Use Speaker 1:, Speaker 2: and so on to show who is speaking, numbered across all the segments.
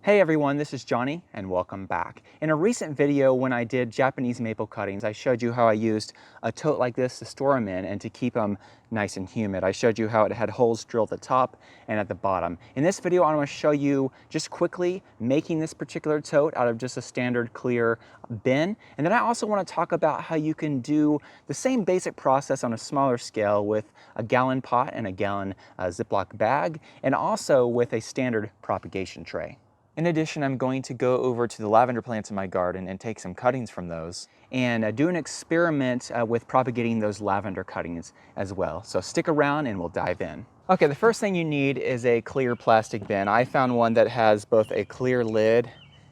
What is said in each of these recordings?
Speaker 1: Hey everyone, this is Johnny and welcome back. In a recent video when I did Japanese maple cuttings, I showed you how I used a tote like this to store them in and to keep them nice and humid. I showed you how it had holes drilled at the top and at the bottom. In this video, I want to show you just quickly making this particular tote out of just a standard clear bin. And then I also want to talk about how you can do the same basic process on a smaller scale with a gallon pot and a gallon Ziploc bag, and also with a standard propagation tray. In addition, I'm going to go over to the lavender plants in my garden and take some cuttings from those and do an experiment with propagating those lavender cuttings as well. So stick around and we'll dive in. Okay, the first thing you need is a clear plastic bin. I found one that has both a clear lid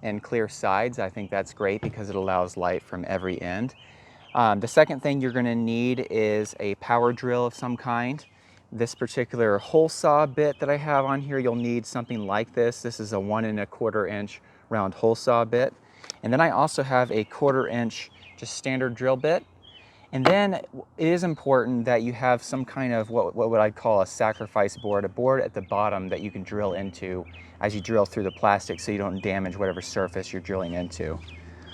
Speaker 1: and clear sides. I think that's great because it allows light from every end. The second thing you're going to need is a power drill of some kind. This particular hole saw bit that I have on here, you'll need something like this. This is a 1 1/4 inch round hole saw bit. And then I also have a 1/4 inch just standard drill bit. And then it is important that you have some kind of what would I call a sacrifice board, a board at the bottom that you can drill into as you drill through the plastic so you don't damage whatever surface you're drilling into.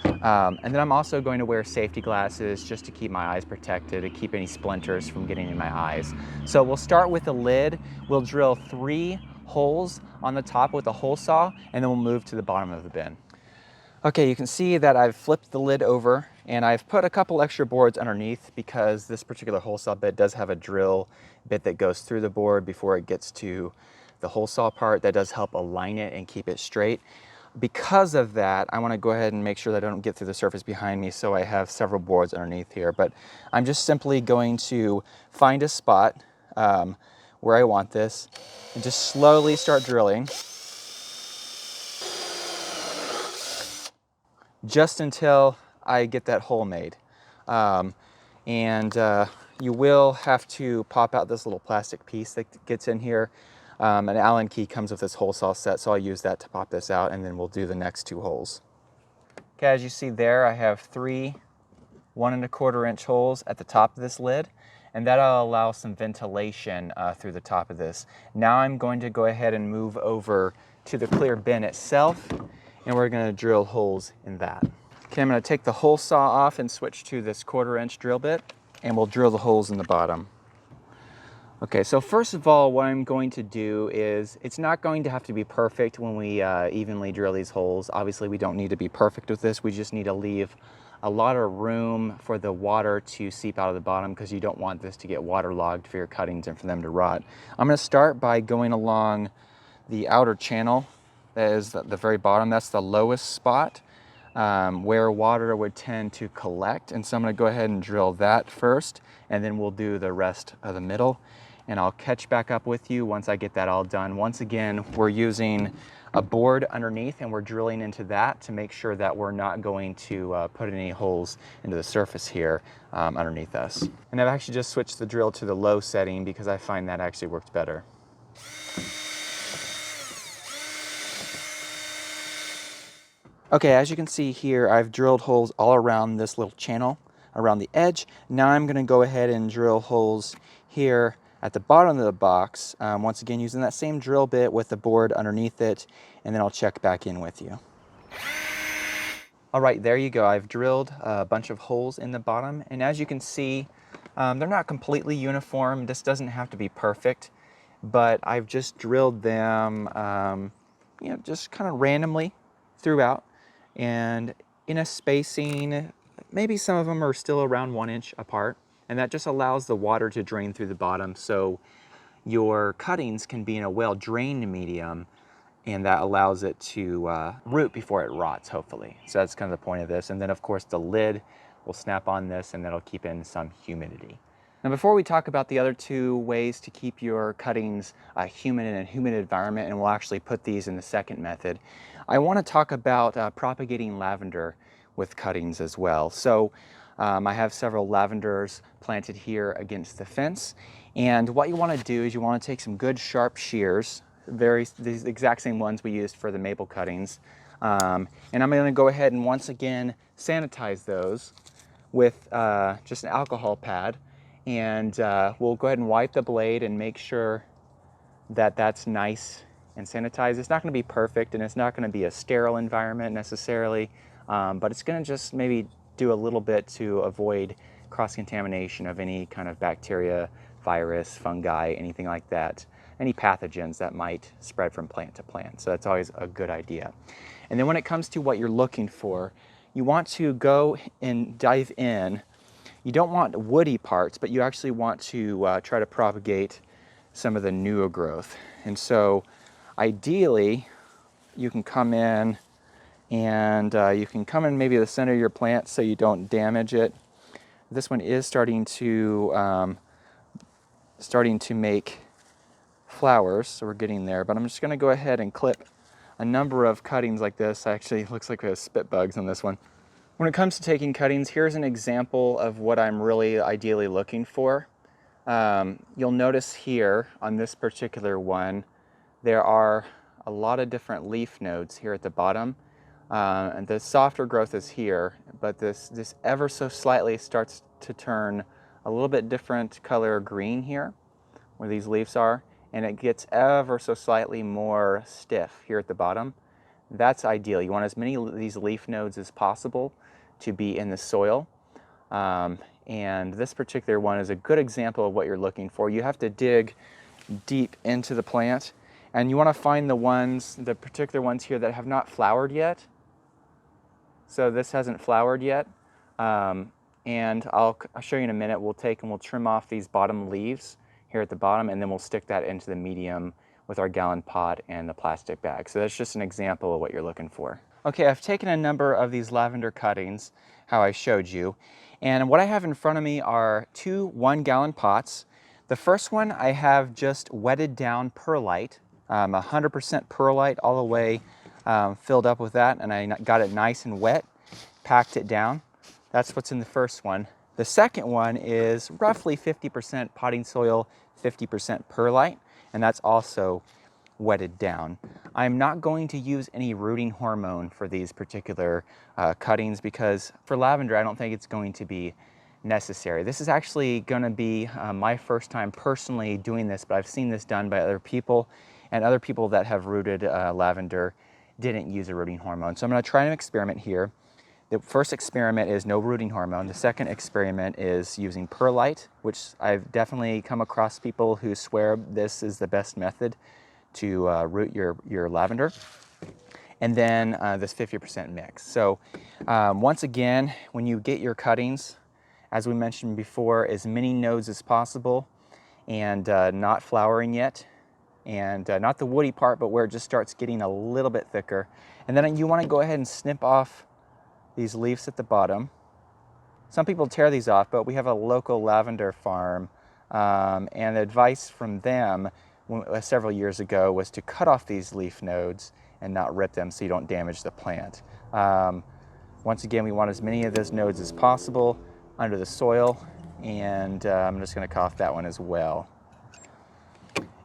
Speaker 1: And then I'm also going to wear safety glasses just to keep my eyes protected, to keep any splinters from getting in my eyes. So we'll start with the lid. We'll drill 3 holes on the top with a hole saw, and then we'll move to the bottom of the bin. Okay, you can see that I've flipped the lid over and I've put a couple extra boards underneath because this particular hole saw bit does have a drill bit that goes through the board before it gets to the hole saw part. That does help align it and keep it straight. Because of that, I want to go ahead and make sure that I don't get through the surface behind me, so I have several boards underneath here. But I'm just simply going to find a spot where I want this and just slowly start drilling just until I get that hole made. You will have to pop out this little plastic piece that gets in here. An Allen key comes with this hole saw set, so I'll use that to pop this out, and then we'll do the next 2 holes. Okay, as you see there, I have 3 1 1/4 inch holes at the top of this lid, and that'll allow some ventilation through the top of this. Now I'm going to go ahead and move over to the clear bin itself, and we're going to drill holes in that. Okay, I'm going to take the hole saw off and switch to this 1/4 inch drill bit, and we'll drill the holes in the bottom. Okay, so first of all, what I'm going to do is, it's not going to have to be perfect when we evenly drill these holes. Obviously, we don't need to be perfect with this. We just need to leave a lot of room for the water to seep out of the bottom because you don't want this to get waterlogged for your cuttings and for them to rot. I'm going to start by going along the outer channel. That is the very bottom. That's the lowest spot where water would tend to collect. And so I'm going to go ahead and drill that first, and then we'll do the rest of the middle. And I'll catch back up with you once I get that all done. Once again, we're using a board underneath and we're drilling into that to make sure that we're not going to put any holes into the surface here underneath us. And I've actually just switched the drill to the low setting because I find that actually works better. Okay, as you can see here, I've drilled holes all around this little channel, around the edge. Now I'm going to go ahead and drill holes here at the bottom of the box, once again using that same drill bit with the board underneath it, and then I'll check back in with you. All right, there you go. I've drilled a bunch of holes in the bottom, and as you can see, they're not completely uniform. This doesn't have to be perfect, but I've just drilled them, just kind of randomly throughout, and in a spacing, maybe some of them are still around 1 inch apart. And that just allows the water to drain through the bottom so your cuttings can be in a well-drained medium, and that allows it to root before it rots, hopefully. So that's kind of the point of this. And then, of course, the lid will snap on this, and that'll keep in some humidity. Now, before we talk about the other 2 ways to keep your cuttings humid in a humid environment, and we'll actually put these in the second method, I want to talk about propagating lavender with cuttings as well. So I have several lavenders planted here against the fence, and what you want to do is you want to take some good sharp shears, these exact same ones we used for the maple cuttings, and I'm going to go ahead and once again sanitize those with just an alcohol pad, and we'll go ahead and wipe the blade and make sure that that's nice and sanitize. It's not going to be perfect, and it's not going to be a sterile environment necessarily, but it's going to just maybe do a little bit to avoid cross-contamination of any kind of bacteria, virus, fungi, anything like that, any pathogens that might spread from plant to plant. So that's always a good idea. And then when it comes to what you're looking for, you want to go and dive in. You don't want woody parts, but you actually want to try to propagate some of the newer growth. And so ideally, you can come in and you can come in maybe the center of your plant so you don't damage it. This one is starting to make flowers, so we're getting there, but I'm just gonna go ahead and clip a number of cuttings like this. Actually, it looks like we have spit bugs on this one. When it comes to taking cuttings, here's an example of what I'm really ideally looking for. You'll notice here on this particular one, there are a lot of different leaf nodes here at the bottom. And the softer growth is here, but this ever so slightly starts to turn a little bit different color green here, where these leaves are, and it gets ever so slightly more stiff here at the bottom. That's ideal. You want as many of these leaf nodes as possible to be in the soil. And this particular one is a good example of what you're looking for. You have to dig deep into the plant, and you want to find the particular ones here that have not flowered yet. So this hasn't flowered yet. And I'll show you in a minute. We'll take and we'll trim off these bottom leaves here at the bottom, and then we'll stick that into the medium with our gallon pot and the plastic bag. So that's just an example of what you're looking for. Okay, I've taken a number of these lavender cuttings, how I showed you, and what I have in front of me are two 1-gallon pots. The first one I have just wetted down perlite, 100% perlite all the way filled up with that, and I got it nice and wet, packed it down. That's what's in the first one. The second one is roughly 50% potting soil, 50% perlite, and that's also wetted down. I'm not going to use any rooting hormone for these particular cuttings because for lavender, I don't think it's going to be necessary. This is actually going to be my first time personally doing this, but I've seen this done by other people, and other people that have rooted lavender didn't use a rooting hormone. So I'm going to try an experiment here. The first experiment is no rooting hormone. The second experiment is using perlite, which I've definitely come across people who swear this is the best method to root your lavender. And then this 50% mix. So once again, when you get your cuttings, as we mentioned before, as many nodes as possible, and not flowering yet, and not the woody part, but where it just starts getting a little bit thicker. And then you want to go ahead and snip off these leaves at the bottom. Some people tear these off, but we have a local lavender farm, and the advice from them several years ago was to cut off these leaf nodes and not rip them so you don't damage the plant. Once again, we want as many of those nodes as possible under the soil, and I'm just going to cut off that one as well.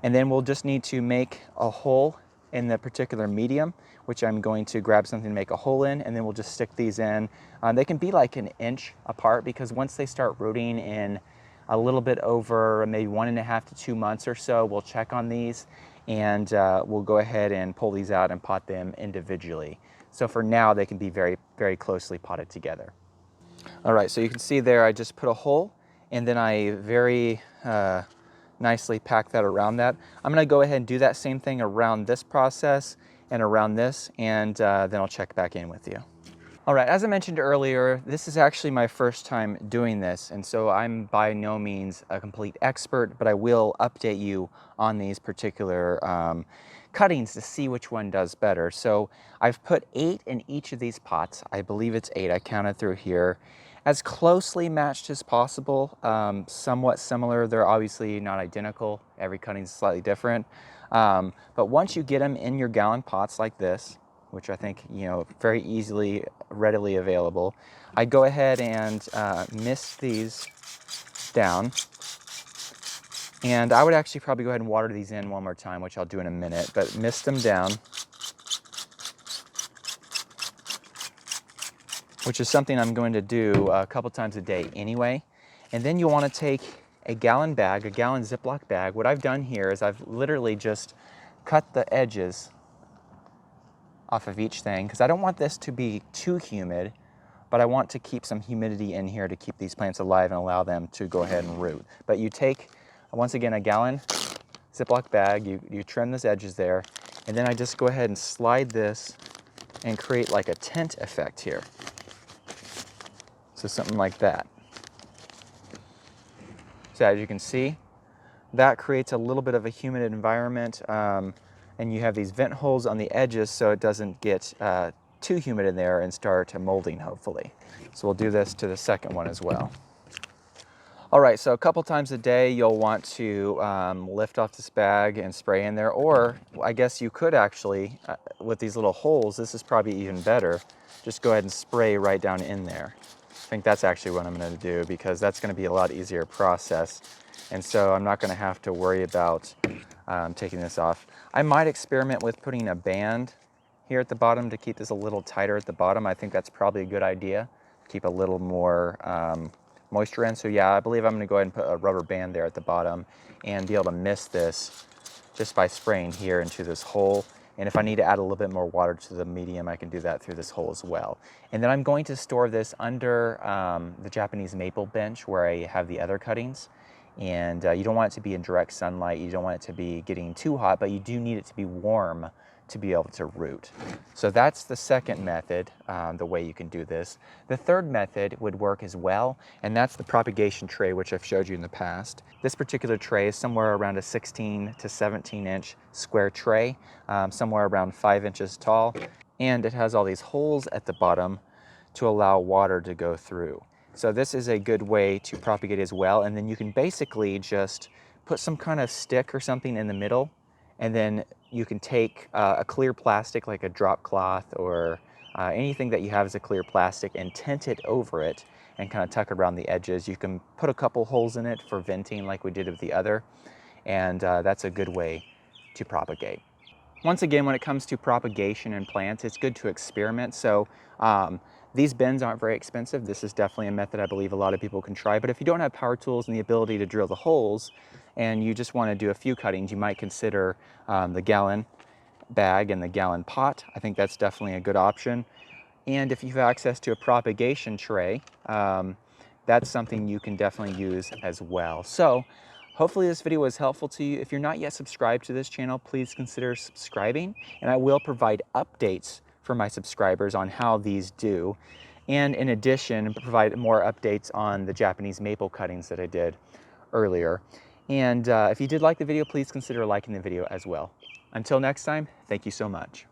Speaker 1: And then we'll just need to make a hole in the particular medium, which I'm going to grab something to make a hole in, and then we'll just stick these in. They can be like an inch apart, because once they start rooting in a little bit over maybe 1.5 to 2 months or so, we'll check on these, and we'll go ahead and pull these out and pot them individually. So for now, they can be very, very closely potted together. All right, so you can see there, I just put a hole, and then I very nicely pack that around that. I'm going to go ahead and do that same thing around this process and around this, and then I'll check back in with you. All right, as I mentioned earlier, this is actually my first time doing this, and so I'm by no means a complete expert, but I will update you on these particular cuttings to see which one does better. So I've put 8 in each of these pots. I believe it's 8, I counted through here. As closely matched as possible, somewhat similar. They're obviously not identical. Every cutting is slightly different. But once you get them in your gallon pots like this, which I think, very easily, readily available, I go ahead and mist these down. And I would actually probably go ahead and water these in one more time, which I'll do in a minute, but mist them down, which is something I'm going to do a couple times a day anyway. And then you'll want to take a gallon bag, a gallon Ziploc bag. What I've done here is I've literally just cut the edges off of each thing because I don't want this to be too humid, but I want to keep some humidity in here to keep these plants alive and allow them to go ahead and root. But you take, once again, a gallon Ziploc bag, you trim those edges there, and then I just go ahead and slide this and create like a tent effect here. So something like that. So as you can see, that creates a little bit of a humid environment, and you have these vent holes on the edges so it doesn't get too humid in there and start molding, hopefully. So we'll do this to the second one as well. All right, so a couple times a day you'll want to lift off this bag and spray in there, or I guess you could actually, with these little holes, this is probably even better, just go ahead and spray right down in there. I think that's actually what I'm going to do because that's going to be a lot easier process, and so I'm not going to have to worry about taking this off. I might experiment with putting a band here at the bottom to keep this a little tighter at the bottom. I think that's probably a good idea. Keep a little more moisture in. So yeah, I believe I'm going to go ahead and put a rubber band there at the bottom and be able to mist this just by spraying here into this hole. And if I need to add a little bit more water to the medium, I can do that through this hole as well. And then I'm going to store this under the Japanese maple bench where I have the other cuttings. And you don't want it to be in direct sunlight. You don't want it to be getting too hot, but you do need it to be warm to be able to root. So that's the second method, the way you can do this. The third method would work as well, and that's the propagation tray, which I've showed you in the past. This particular tray is somewhere around a 16 to 17 inch square tray, somewhere around 5 inches tall, and it has all these holes at the bottom to allow water to go through. So this is a good way to propagate as well, and then you can basically just put some kind of stick or something in the middle, and then you can take a clear plastic like a drop cloth or anything that you have as a clear plastic and tent it over it and kind of tuck around the edges. You can put a couple holes in it for venting like we did with the other, and that's a good way to propagate. Once again, when it comes to propagation in plants, it's good to experiment. So these bins aren't very expensive. This is definitely a method I believe a lot of people can try. But if you don't have power tools and the ability to drill the holes and you just want to do a few cuttings, you might consider the gallon bag and the gallon pot. I think that's definitely a good option. And if you have access to a propagation tray, that's something you can definitely use as well. So hopefully this video was helpful to you. If you're not yet subscribed to this channel, please consider subscribing, and I will provide updates for my subscribers on how these do. And in addition, provide more updates on the Japanese maple cuttings that I did earlier. And if you did like the video, please consider liking the video as well. Until next time, thank you so much.